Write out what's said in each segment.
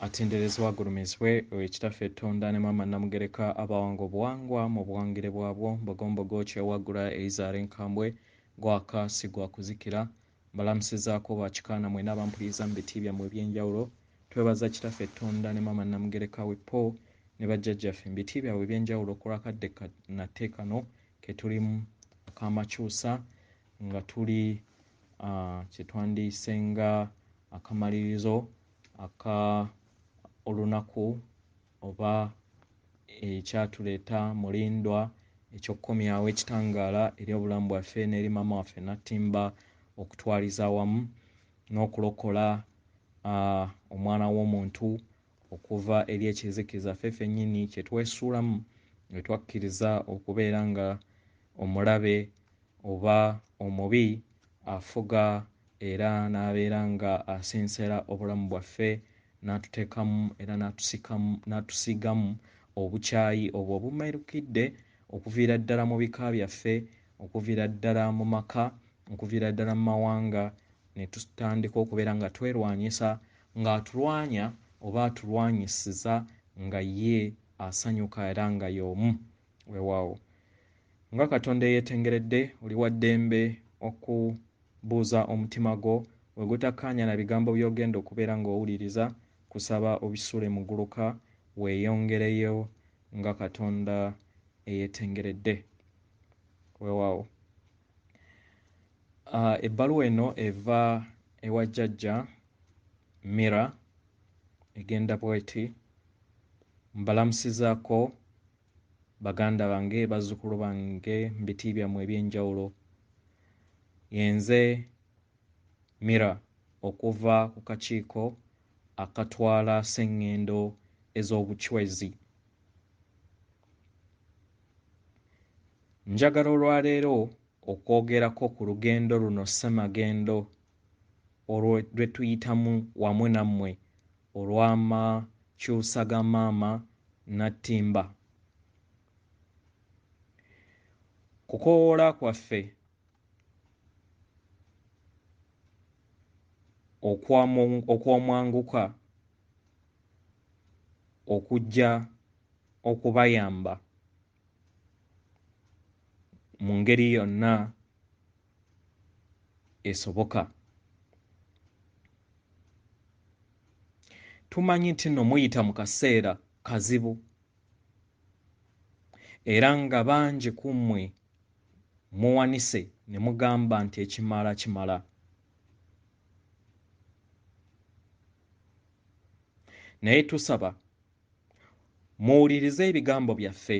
atenderezebwa agulumizibwe ekitaffe Tonda ne Maama Namugereka abawanga obuwangwa mu buwangire bwabwo mbogombogo kyewaggula Eizara Enkambwe gwaka si gwa kuzikira mbalamusizaako bakikaana mwena abampuliriza mu biti byammwe eby'enjawulo twebaza kitaffe Tonda ne Maama Namugereka wepo ne bajjajjaffe mu biti byabwe eby'enjawulo okulwakadde nate kano ke tulimu akamakyusa nga tuli kyetwandiise nga akamalirizo aka olunaku oba ekyatuleeta mulindwa eky'okkomyawo ekitangaala eri obulamu bwaffe n'eri maama waffe Natimba okutwaliza awamu n'okulokola omwana w'omuntu okuva eri ekizikiza ffe ffennyini kye twesuulamu ne twakkiriza okubeera nga omulabe oba omubi afuga era n'abeera nga asensera obulamu bwaffe n'atuteekamu era n'atusigamu obukyayi obwo obumerukidde okuviira ddala mu bika byaffe okuviira ddala mu maka okuviira ddala mu mawanga ne tutandika okubeera nga twerwanyisa ng'atulwanya oba atulwanyisiza nga ye asanyuka era nga y'omu weewaawo nga Katonda eyeetengeredde oli wa ddembe okubuuza omutima gwo we gutakkaanya na bigambo by'ogenda okubeera ng'owuliriza kusaba obisule mu gguluka weeyongereyo nga Katonda eyeetengeredde weewaawo. Ebbaluwa eno eva ewa jjajja Mira egenda bw'eti mbalamusizaako baganda bange bazzukulu bange mu biti byammwe eby'enjawulo yenze Mira okuva ku kakiiko akatwala sseŋŋendo ez'obucwezi. Njagala olwaleero okwogerako ku lugendo luno ssemagendo lwe tuyitamu wamu nammwe olw'amakyusa ga maama Natimba. Kukoowoola kwaffe okw'omwanguka okujja okubayamba mu ngeri yonna esoboka. Tumanyi nti nno muyita mu kaseera kazibu era nga bangi ku mmwe muwanise ne mugamba nti ekimala kimala. Naye tusaba muwulirize ebigambo byaffe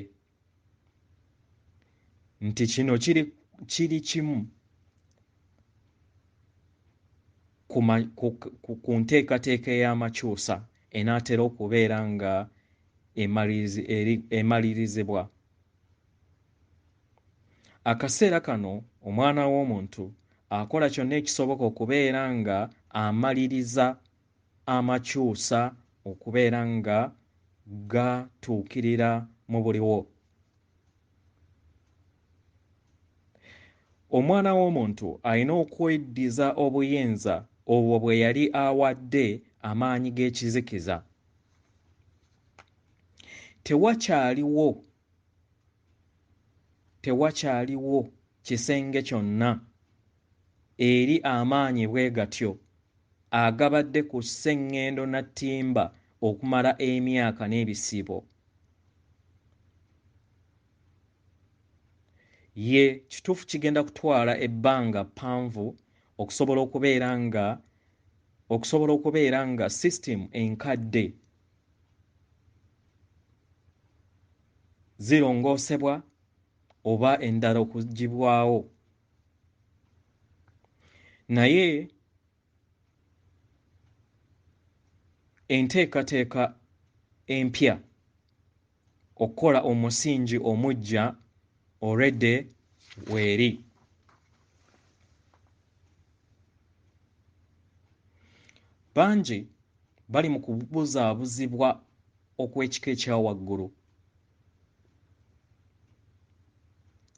nti kino kiri kimu ku nteekateeka ey'amakyusa enaatera okubeera nga emalirizibwa. Akaseera kano omwana w'omuntu akola kyonna ekisoboka okubeera nga amaliriza amakyusa okubeera nga gatuukirira mu buliwo. Omwana w'omuntu alina okweddiza obuyinza obwo bwe yali awadde amaanyi g'ekizikiza. Tewakyaliwo kisenge kyonna eri amaanyi bwe gatyo agabadde ku sseŋŋendo Natimba okumala emyaka n'ebisibo. Ye kituufu kigenda kutwala ebbanga ppanvu okusobola okubeera nga sisitemu enkadde zirongoosebwa oba endala okuggyibwawo. Naye enteekateeka empya okukola omusingi omuggya already weeri. Bangi bali mu kubuzaabuzibwa okw'ekika ekya waggulu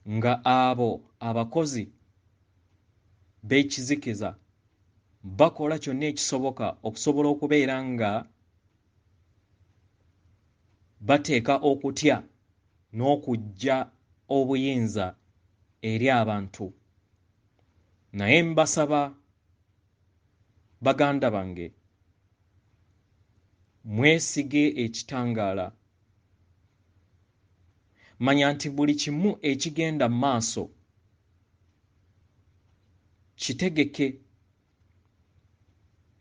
nga abo abakozi b'ekizikiza bakola kyonna ekisoboka okusobola okubeera nga bateeka okutya n'okujja obuyinza eri abantu. Naye mbasaba baganda bange, mwesige ekitangaala. Manya nti buli kimu ekigenda mu maaso kitegeke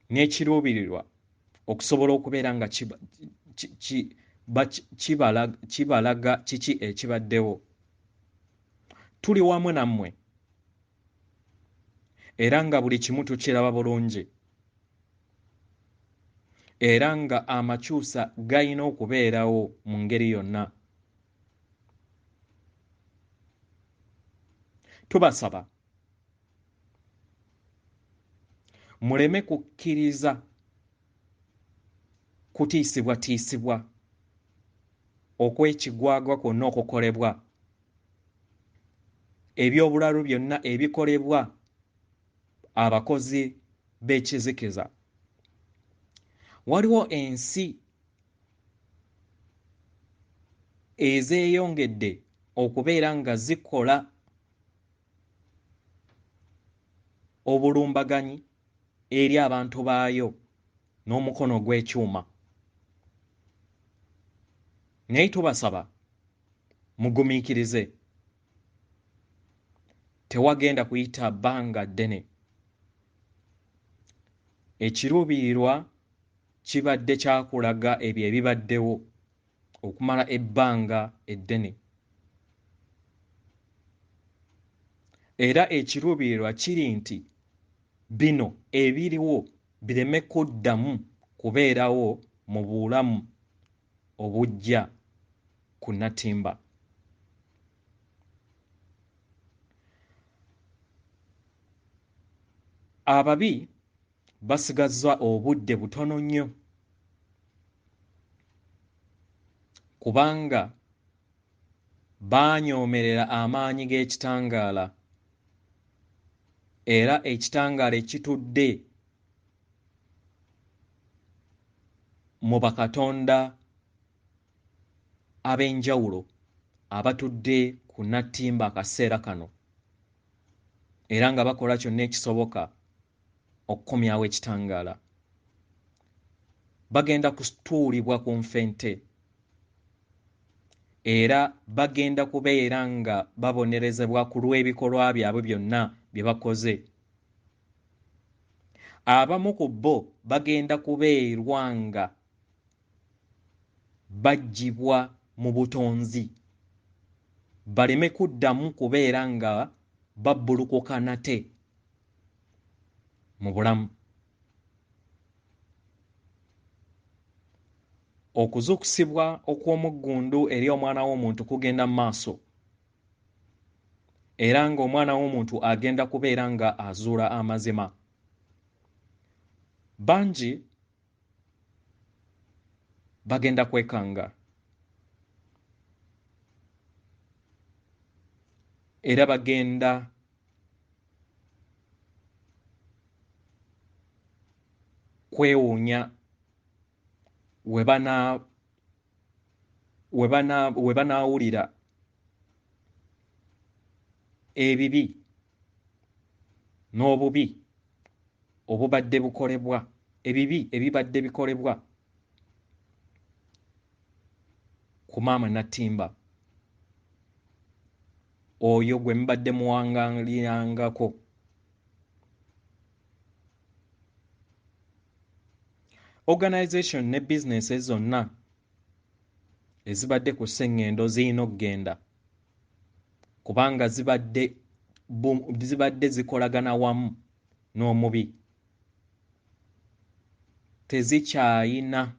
n'ekiruubirirwa okusobola okubeera nga kibalaga kiki ekibaddewo. Tuli wamu nammwe era nga buli kimu tukiraba bulungi, era nga amakyusa gayina okubeerawo mu ngeri yonna. Tubasaba muleme kukkiriza kutiisibwatiisibwa okw'ekigwagwa kwonna okukolebwa, ebyobulalu byonna ebikolebwa abakozi b'ekizikiza. Waliwo ensi ezeeyongedde okubeera nga zikola obulumbaganyi eri abantu baayo n'omukono gw'ekyuma. Naye tubasaba mugumiikirize, tewagenda kuyita bbanga ddene. Ekiruubirirwa kibadde kyakulaga ebyo ebibaddewo okumala ebbanga eddene. Era ekiruubirirwa kiri nti bino ebiriwo bireme kuddamu kubeerawo mu bulamu obujja ku Natimba. Ababi basigazza obudde butono nnyo, kubanga baanyoomerera amaanyi g'ekitangaala, era ekitangaala ekitudde mu bakatonda ab'enjawulo abatudde ku Natimba akaseera kano, era nga bakola kyonna ekisoboka okukomyawo ekitangaala. Bagenda kutuulibwa ku nfente, era bagenda kubeera nga babonerezebwa ku lw'ebikolwa byabwe byonna bye bakoze. Abamu ku bo bagenda kubeerwa nga baggyibwa mu butonzi, baleme kuddamu kubeera nga babbulukuka nate mu bulamu. Okuzuukusibwa okw'omuggundu eri Omwana w'Omuntu kugenda mu maaso, era ng'Omwana w'Omuntu agenda kubeera nga azuula amazima. Bangi bagenda kwekanga, era bagenda kwewuunya we banaawulira ebibi n'obubi obubadde bukolebwa, ebibi ebibadde bikolebwa ku Maama Natimba oyo gwe mubadde muwangaalirangako. Organisation ne bizinesi zonna ezibadde ku sseŋŋendo zirina okugenda, kubanga zibadde zikolagana wamu n'omubi. Tezikyayina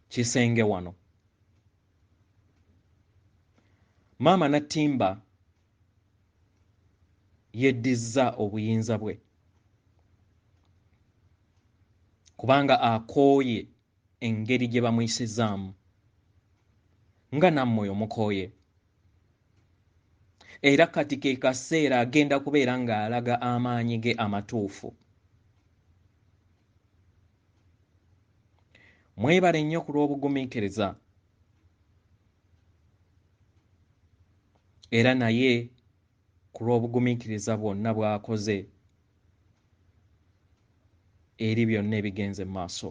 kisenge wano. Maama Natimba yeddizza obuyinza bwe, kubanga akooye engeri gye bamuyisizaamu, nga nammwe omukooye. Era kati ke kaseera agenda kubeera ng'alaga amaanyi ge amatuufu. mwebale nnyo ku lw'obugumiikiriza era naye ku lw'obugumiikiriza bwonna bw'akoze eri byonna ebigenze mu maaso.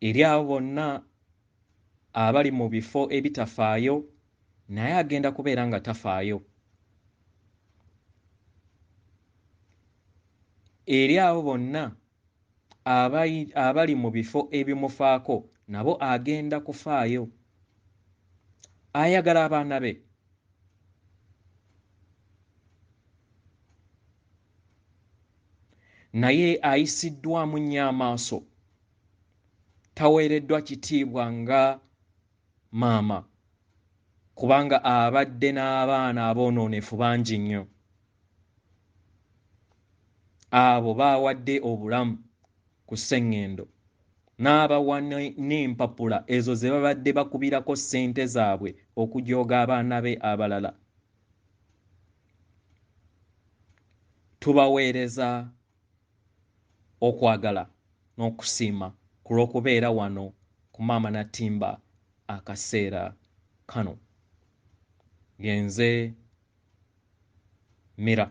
Eri abo bonna abali mu bifo ebitafaayo naye agenda kubeera nga tafaayo. Eri abo bonna abali mu bifo ebimufaako nabo agenda kufaayo. Ayagala abaana be. Naye ayisiddwamu nnyo amaaso, taweereddwa kitiibwa nga maama kubanga abadde n'abaana aboonoonefu bangi nnyo. Abo baawadde obulamu ku sseŋŋendo n'abawa n'empapula ezo ze babadde bakubirako ssente zaabwe okujooga abaana be abalala. Tubaweereza okwagala n'okusiima ku lw'okubeera wano ku Maama Natimba akaseera kano. Yenze Mira.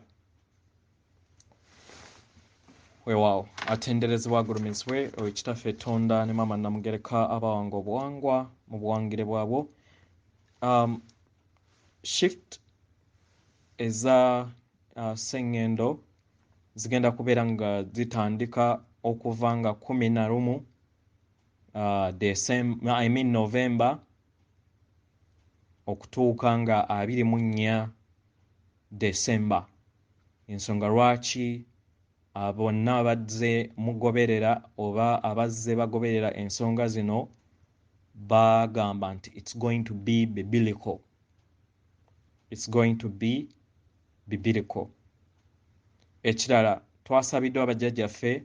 Weewaawo atenderezebwa agulumizibwe Oweekitaffe Ettonda ne Maama Namugereka abawanga obuwangwa mu buwangire bwabwo. Shift eza sseŋŋendo zigenda kubeera nga zitandika okuva nga 11 November okutuuka nga 24 December. Ensonga lwaki bonna abazze mugoberera oba abazze bagoberera ensonga zino bagamba nti it's going to be biblical. It's going to be biblical. Ekirala twasabiddwa abajjajjaffe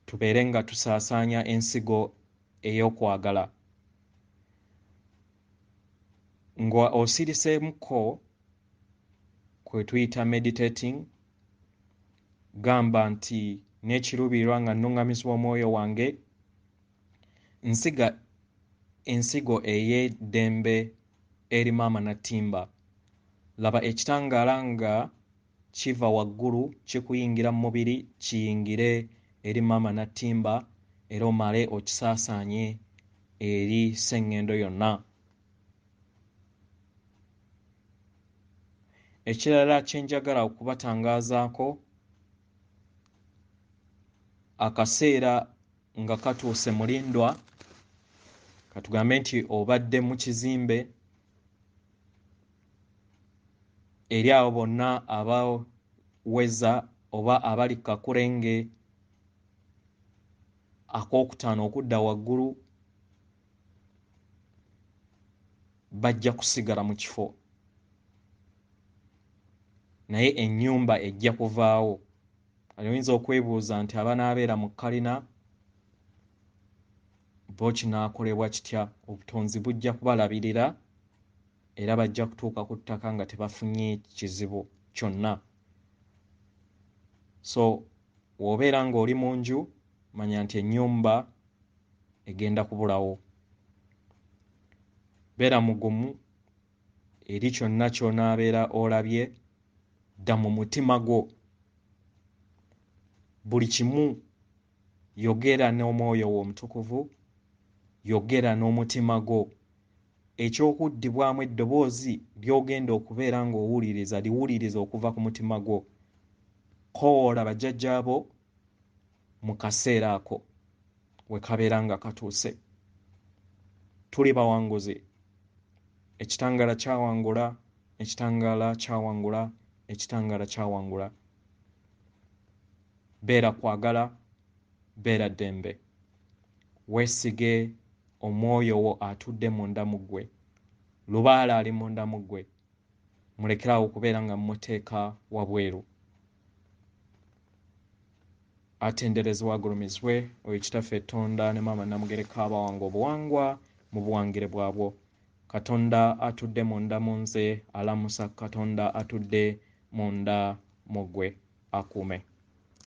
tubeere nga tusaasaanya ensigo ey'okwagala. Nga osiriseemuko kwe tuyita meditating, gamba nti n'ekiruubirirwa nga nnuŋŋamizibwa omwoyo wange nsiga ensigo ey'eddembe eri Maama Natimba. Laba ekitangaala nga kiva waggulu kikuyingira mu mubiri kiyingire eri Maama Natimba era omale okisaasaanye eri sseŋŋendo yonna. Ekirala kye njagala okubatangaazaako, akaseera nga katuuse mulindwa, katugambe nti obadde mu kizimbe, eri abo bonna abaweza oba abali kakulenge akookutaano okudda waggulu bajja kusigala mu kifo. Naye ennyumba ejja kuvaawo. Oyinza okwebuuza nti abanaabeera mu kkalina bo kinaakolebwa kitya? Obutonzi bujja kubalabirira era bajja kutuuka ku ttaka nga tebafunye kizibu kyonna. So w'obeera ng'oli mu nju manya nti ennyumba egenda kubulawo. Beera mugumu eri kyonna ky'onaabeera olabye, dda mu mutima gwo. Buli kimu yogera n'omwoyo wo omutukuvu, yogera n'omutima gwo. Eky'okuddibwamu eddoboozi ly'ogenda okubeera ng'owuliriza liwuliriza okuva ku mutima gwo. Koowoola bajjajjaabo mu kaseera ako we kabeera nga katuuse. Tuli bawanguzi. Ekitangaala kyawangula, ekitangaala kyawangula, ekitangaala kyawangula. Beera kwagala, beera ddembe. Weesige omwoyo wo atudde munda mu ggwe. Lubaala ali munda mu ggwe. Mulekeraawo okubeera nga mmuteeka wabweru. Atenderezebwa agulumizibwe Oweekitaffe Ettonda ne Maama Namugereka abawanga obuwangwa mu buwangire bwabwo. Katonda atudde munda mu nze alamusa Katonda atudde munda mu ggwe akuume.